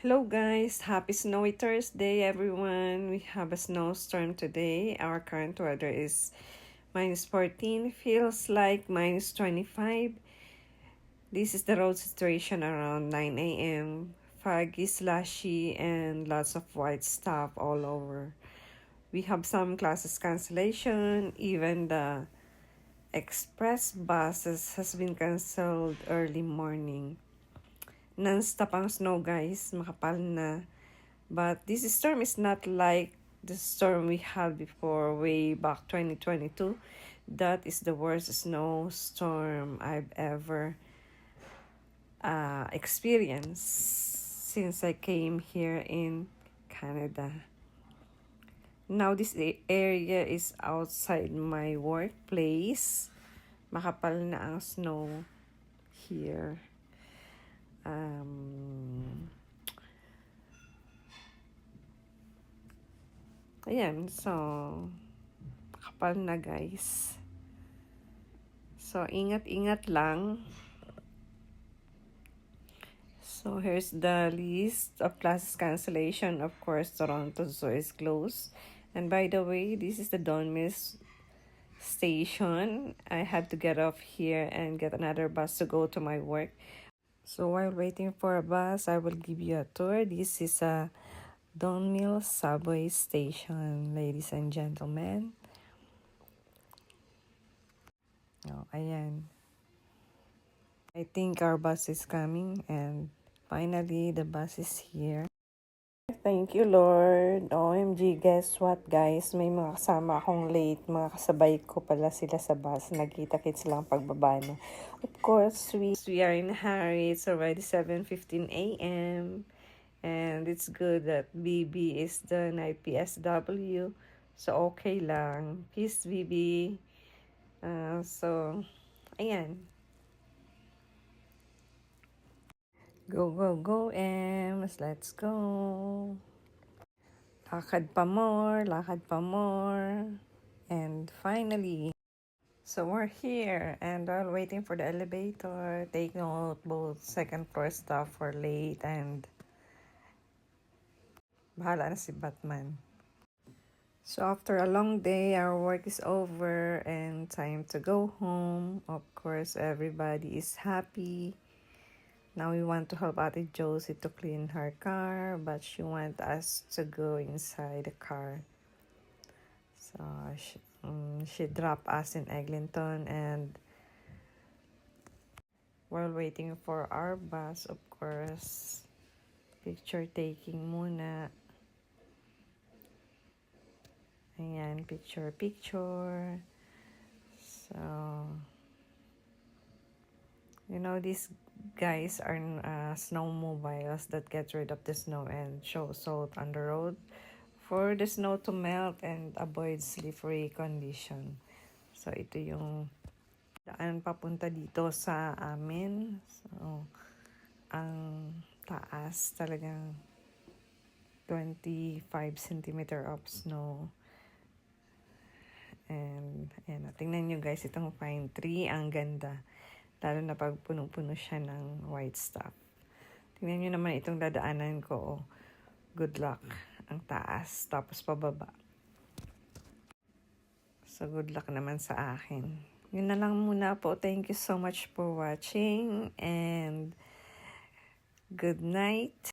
Hello guys, happy snowy Thursday everyone. We have a snowstorm today. Our current weather is -14, feels like -25. This is the road situation around 9 a.m. Foggy, slushy, and lots of white stuff all over. We have some classes cancellation, even the express buses has been canceled early morning. Non-stop ang snow guys, makapal na. But this storm is not like the storm we had before way back 2022. That is the worst snowstorm I've ever experienced since I came here in Canada. Now this area is outside my workplace. Makapal na ang snow here. Ayan, so kapal na guys. So ingat-ingat lang. So here's the list of classes cancellation. Of course, Toronto Zoo is closed. And by the way, this is the Don Mills station. I had to get off here and get another bus to go to my work. So while waiting for a bus, I will give you a tour. This is a Don Mills subway station, ladies and gentlemen. Oh, ayan. I think our bus is coming and finally the bus is here. Thank you, Lord. OMG, guess what, guys? May mga kasama akong late. Mga kasabay ko pala sila sa bus. Nagkita-kits lang pagbaba na. Of course, we are in a hurry. It's already 7:15 a.m. And it's good that BB is done IPSW. So, okay lang. Peace, BB. So, ayan. Go, go, go, Ems. Let's go. Lakad pa more, lakad pa more. And finally, so we're here. And while waiting for the elevator, take note, both second floor staff were late and bahala na si Batman. So after a long day, our work is over and time to go home. Of course, everybody is happy. Now we want to help Ate Josie to clean her car, but she wants us to go inside the car. So she dropped us in Eglinton, and while waiting for our bus, of course, picture taking muna. Ayan, picture. So, you know, these guys are snowmobiles that get rid of the snow and show salt on the road for the snow to melt and avoid slippery condition. So, ito yung daan papunta dito sa amin. So, ang taas talagang 25 centimeter of snow. And, ayan, tingnan nyo guys, itong pine tree, ang ganda. Lalo na pag punong-puno siya ng white stuff. Tingnan nyo naman itong dadaanan ko. Good luck. Ang taas, tapos pababa. So, good luck naman sa akin. Yun na lang muna po. Thank you so much for watching and good night.